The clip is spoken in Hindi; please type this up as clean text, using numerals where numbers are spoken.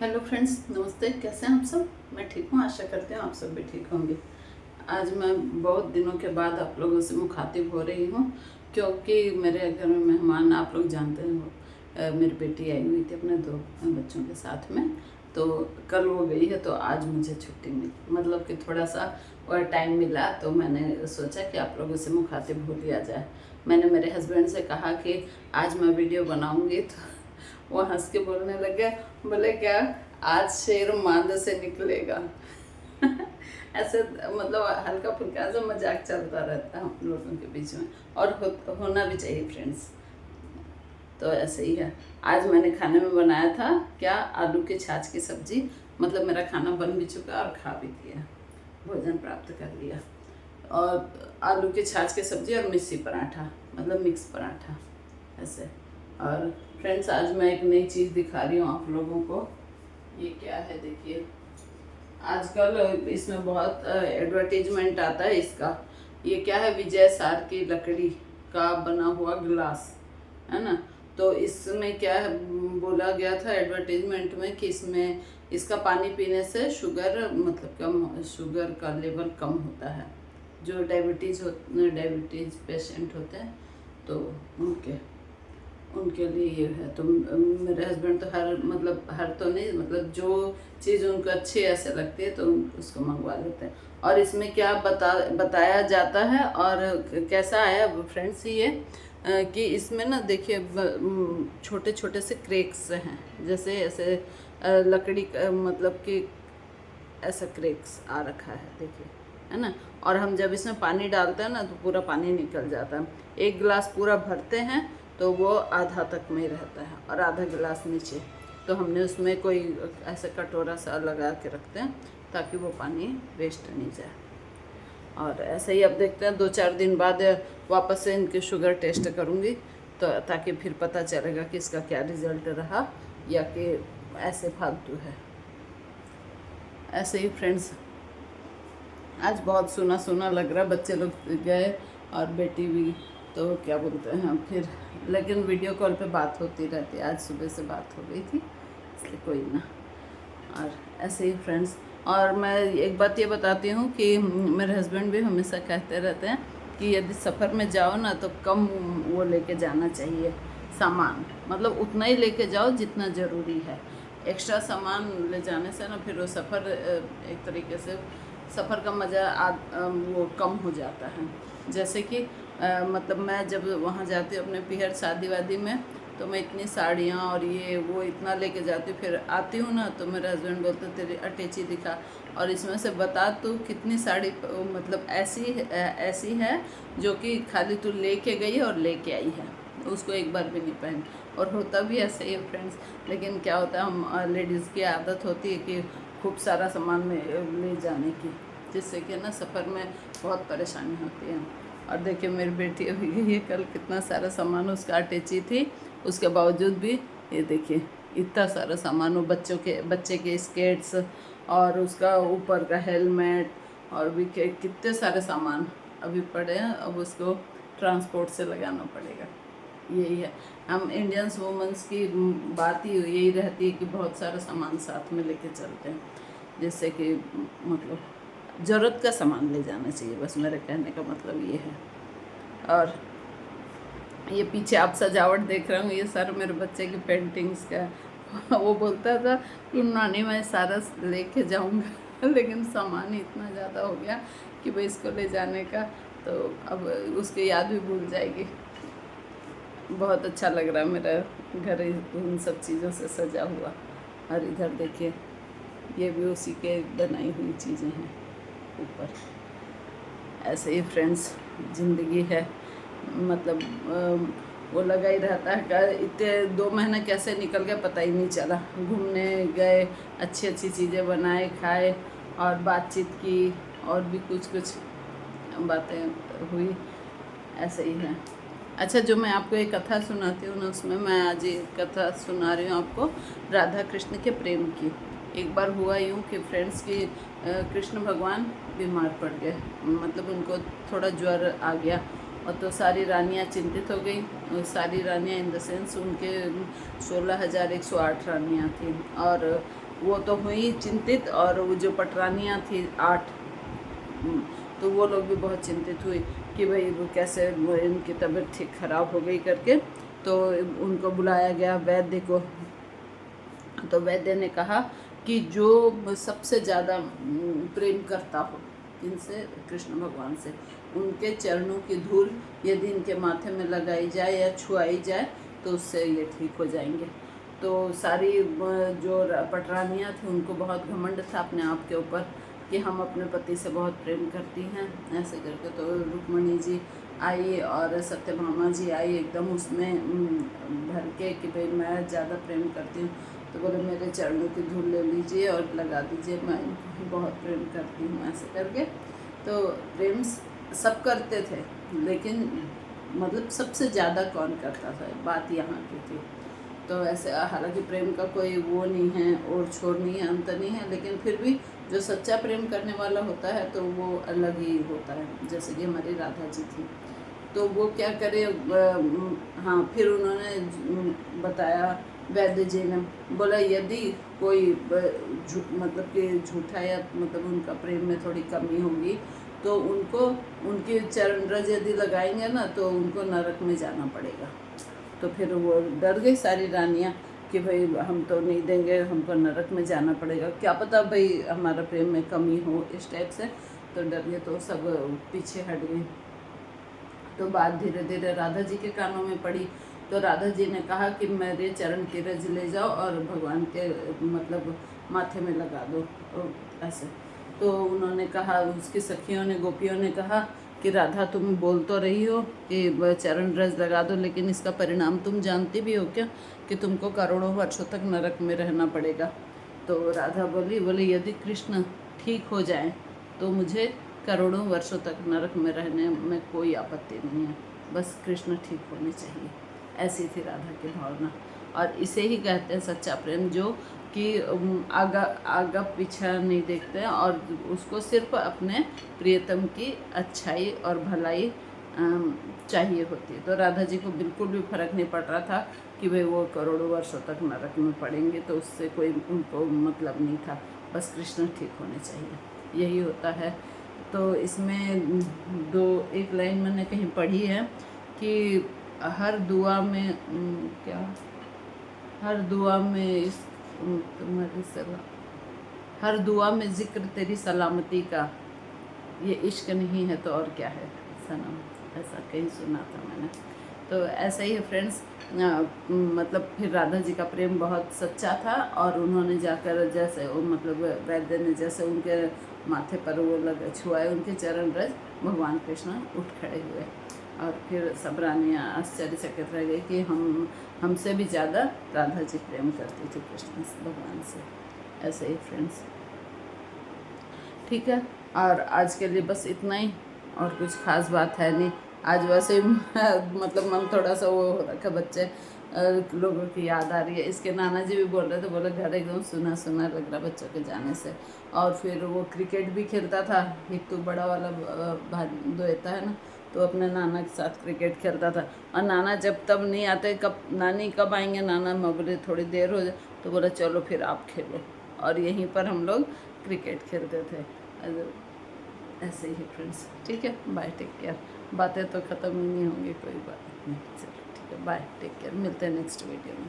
हेलो फ्रेंड्स, नमस्ते। कैसे हैं आप सब? मैं ठीक हूँ, आशा करते हैं आप सब भी ठीक होंगे। आज मैं बहुत दिनों के बाद आप लोगों से मुखातिब हो रही हूँ, क्योंकि मेरे घर में मेहमान आप लोग जानते हो, मेरी बेटी आई हुई थी अपने दो बच्चों के साथ में। तो कल वो गई है, तो आज मुझे छुट्टी मिली, मतलब कि थोड़ा सा और टाइम मिला, तो मैंने सोचा कि आप लोगों से मुखातिब हो लिया जाए। मैंने मेरे हस्बैंड से कहा कि आज मैं वीडियो बनाऊँगी, तो वो हंस के बोलने लगे, बोले क्या आज शेर मांद से निकलेगा। ऐसे मतलब हल्का फुल्का ऐसा मजाक चलता रहता है हम लोगों के बीच में, और होना भी चाहिए फ्रेंड्स। तो ऐसे ही है। आज मैंने खाने में बनाया था क्या, आलू के छाछ की सब्जी। मतलब मेरा खाना बन भी चुका और खा भी लिया, भोजन प्राप्त कर लिया। और आलू के छाछ की सब्जी और मिर्ची पराठा, मतलब मिक्स पराठा ऐसे। और फ्रेंड्स, आज मैं एक नई चीज़ दिखा रही हूँ आप लोगों को। ये क्या है देखिए, आजकल इसमें बहुत एडवर्टीजमेंट आता है इसका। ये क्या है, विजय सार की लकड़ी का बना हुआ गिलास है ना। तो इसमें क्या है, बोला गया था एडवर्टीजमेंट में कि इसमें इसका पानी पीने से शुगर मतलब कम, शुगर का लेवल कम होता है। जो डायबिटीज़ पेशेंट होते हैं तो उनके लिए ये है। तो मेरे हस्बैंड तो हर तो नहीं, मतलब जो चीज़ उनको अच्छी ऐसे लगती है तो उसको मंगवा लेते हैं। और इसमें क्या बताया जाता है और कैसा आया फ्रेंड्स ये, कि इसमें ना देखिए छोटे छोटे से क्रैक्स हैं, जैसे ऐसे लकड़ी का मतलब कि ऐसा क्रैक्स आ रखा है देखिए, है ना। और हम जब इसमें पानी डालते हैं ना तो पूरा पानी निकल जाता है। एक गिलास पूरा भरते हैं तो वो आधा तक में ही रहता है और आधा गिलास नीचे। तो हमने उसमें कोई ऐसा कटोरा सा लगा के रखते हैं ताकि वो पानी वेस्ट नहीं जाए। और ऐसे ही अब देखते हैं 2-4 दिन बाद वापस से इनके शुगर टेस्ट करूँगी, तो ताकि फिर पता चलेगा कि इसका क्या रिज़ल्ट रहा या कि ऐसे फालतू है। ऐसे ही फ्रेंड्स, आज बहुत सुना सुना लग रहा, बच्चे लोग गए और बेटी भी, तो क्या बोलते हैं फिर, लेकिन वीडियो कॉल पे बात होती रहती है। आज सुबह से बात हो गई थी, इसलिए कोई ना। और ऐसे ही फ्रेंड्स, और मैं एक बात ये बताती हूँ कि मेरे हस्बैंड भी हमेशा कहते रहते हैं कि यदि सफ़र में जाओ ना तो कम वो लेके जाना चाहिए सामान, मतलब उतना ही लेके जाओ जितना ज़रूरी है। एक्स्ट्रा सामान ले जाने से ना फिर वो सफ़र एक तरीके से सफ़र का मज़ा वो कम हो जाता है। जैसे कि मतलब मैं जब वहाँ जाती हूँ अपने पीहर शादी वादी में, तो मैं इतनी साड़ियाँ और ये वो इतना लेके जाती हूँ, फिर आती हूँ ना तो मेरे हस्बैंड बोलते तेरी अटैची दिखा, और इसमें से बता तू कितनी साड़ी मतलब ऐसी है जो कि खाली तू लेके गई है और लेके आई है, उसको एक बार भी नहीं पहनी। और होता भी ऐसे ही है फ्रेंड्स, लेकिन क्या होता है, हम लेडीज़ की आदत होती है कि खूब सारा सामान में ले जाने की, जिससे कि ना सफ़र में बहुत परेशानी होती है। और देखिए मेरी बेटी अभी गई है, कल कितना सारा सामान उसका अटैची थी, उसके बावजूद भी ये देखिए इतना सारा सामान, वो बच्चे के स्केट्स और उसका ऊपर का हेलमेट और भी कितने सारे सामान अभी पड़े हैं। अब उसको ट्रांसपोर्ट से लगाना पड़ेगा। यही है, हम इंडियंस वुमेंस की बात ही यही रहती है कि बहुत सारा सामान साथ में लेके चलते हैं, जिससे कि मतलब ज़रूरत का सामान ले जाना चाहिए, बस मेरे कहने का मतलब ये है। और ये पीछे आप सजावट देख रहे हो, ये सारा मेरे बच्चे की पेंटिंग्स का। वो बोलता था कि नानी मैं सारा लेके जाऊंगा, लेकिन सामान ही इतना ज़्यादा हो गया कि भाई इसको ले जाने का, तो अब उसकी याद भी भूल जाएगी। बहुत अच्छा लग रहा है मेरा घर उन सब चीज़ों से सजा हुआ। और इधर देखिए ये भी उसी के बनाई हुई चीज़ें हैं ऊपर। ऐसे ही फ्रेंड्स ज़िंदगी है, मतलब वो लगा ही रहता है कि इतने 2 महीने कैसे निकल गए पता ही नहीं चला। घूमने गए, अच्छी अच्छी चीज़ें बनाए खाए और बातचीत की, और भी कुछ कुछ बातें हुई। ऐसे ही है। अच्छा, जो मैं आपको एक कथा सुनाती हूँ ना, उसमें मैं आज एक कथा सुना रही हूँ आपको, राधा कृष्ण के प्रेम की। एक बार हुआ यूँ कि फ्रेंड्स की कृष्ण भगवान बीमार पड़ गए, मतलब उनको थोड़ा ज्वर आ गया, और तो सारी रानियाँ चिंतित हो गई। सारी रानियाँ इन द सेंस उनके 16,108 रानियाँ थी, और वो तो हुई चिंतित, और वो जो पटरानियाँ थी 8, तो वो लोग भी बहुत चिंतित हुई कि भाई वो कैसे वो इनकी तबीयत ठीक खराब हो गई करके। तो उनको बुलाया गया वैद्य को। तो वैद्य ने कहा कि जो सबसे ज़्यादा प्रेम करता हो इनसे, कृष्ण भगवान से, उनके चरणों की धूल यदि इनके माथे में लगाई जाए या छुआई जाए तो उससे ये ठीक हो जाएंगे। तो सारी जो पटरानियाँ थी उनको बहुत घमंड था अपने आप के ऊपर कि हम अपने पति से बहुत प्रेम करती हैं ऐसे करके। तो रुक्मणी जी आई और सत्यभामा जी आई एकदम उसमें भर के कि भाई मैं ज़्यादा प्रेम करती हूँ। तो बोले मेरे चरणों की धूल ले लीजिए और लगा दीजिए, मैं इनको बहुत प्रेम करती हूँ ऐसे करके। तो प्रेम सब करते थे, लेकिन मतलब सबसे ज़्यादा कौन करता था, बात यहाँ की थी। तो ऐसे हालांकि प्रेम का कोई वो नहीं है और छोड़ नहीं है, अंत नहीं है, लेकिन फिर भी जो सच्चा प्रेम करने वाला होता है तो वो अलग ही होता है। जैसे कि हमारी राधा जी थी, तो वो क्या करे, हाँ फिर उन्होंने बताया वैद्य जी ने, बोला यदि कोई मतलब कि झूठा या मतलब उनका प्रेम में थोड़ी कमी होगी तो उनको उनके चरण रज यदि लगाएंगे ना तो उनको नरक में जाना पड़ेगा। तो फिर वो डर गई सारी रानियाँ कि भाई हम तो नहीं देंगे, हमको नरक में जाना पड़ेगा, क्या पता भाई हमारा प्रेम में कमी हो, इस टाइप से। तो डर गए, तो सब पीछे हट गए। तो बात धीरे धीरे राधा जी के कानों में पड़ी। तो राधा जी ने कहा कि मेरे चरण की रज ले जाओ और भगवान के मतलब माथे में लगा दो ऐसे। तो उन्होंने कहा, उसकी सखियों ने, गोपियों ने कहा कि राधा तुम बोल तो रही हो कि चरण रज लगा दो, लेकिन इसका परिणाम तुम जानती भी हो क्या कि तुमको करोड़ों वर्षों तक नरक में रहना पड़ेगा। तो राधा बोली यदि कृष्ण ठीक हो जाए तो मुझे करोड़ों वर्षों तक नरक में रहने में कोई आपत्ति नहीं है, बस कृष्ण ठीक होने चाहिए। ऐसी थी राधा की भावना। और इसे ही कहते हैं सच्चा प्रेम, जो कि आगा पीछा नहीं देखते हैं और उसको सिर्फ अपने प्रियतम की अच्छाई और भलाई चाहिए होती है। तो राधा जी को बिल्कुल भी फर्क नहीं पड़ रहा था कि भाई वो करोड़ों वर्षों तक नरक में पड़ेंगे, तो उससे कोई उनको मतलब नहीं था, बस कृष्ण ठीक होने चाहिए, यही होता है। तो इसमें एक लाइन मैंने कहीं पढ़ी है कि हर दुआ में क्या, हर दुआ में इस तुम्हारी सलाह, हर दुआ में जिक्र तेरी सलामती का, ये इश्क नहीं है तो और क्या है सनम, ऐसा कहीं सुना था मैंने। तो ऐसा ही है फ्रेंड्स, मतलब फिर राधा जी का प्रेम बहुत सच्चा था और उन्होंने जाकर जैसे वो मतलब वैद्य ने जैसे उनके माथे पर वो छुआए उनके चरण रज, भगवान कृष्ण उठ खड़े हुए और फिर सब रानियाँ आश्चर्यचकित रह गई कि हमसे भी ज़्यादा राधा जी प्रेम करती थी कृष्ण भगवान से। ऐसे ही फ्रेंड्स, ठीक है। और आज के लिए बस इतना ही, और कुछ खास बात है नहीं। आज वैसे मतलब मन थोड़ा सा वो हो रखा, बच्चे लोगों की याद आ रही है। इसके नाना जी भी बोल रहे थे, बोले घर एकदम सुना सुना लग रहा बच्चों के जाने से। और फिर वो क्रिकेट भी खेलता था, एक तो बड़ा वाला द्वैता है ना, तो अपने नाना के साथ क्रिकेट खेलता था। और नाना जब तब नहीं आते, कब नानी कब आएंगे नाना, मैं बोले थोड़ी देर हो जाए, तो बोला चलो फिर आप खेलो। और यहीं पर हम लोग क्रिकेट खेलते थे। ऐसे ही फ्रेंड्स, ठीक है, बाय, टेक केयर। बातें तो ख़त्म ही नहीं होंगी, कोई बात नहीं, चलो ठीक है, बाय, टेक केयर, मिलते हैं नेक्स्ट वीडियो में।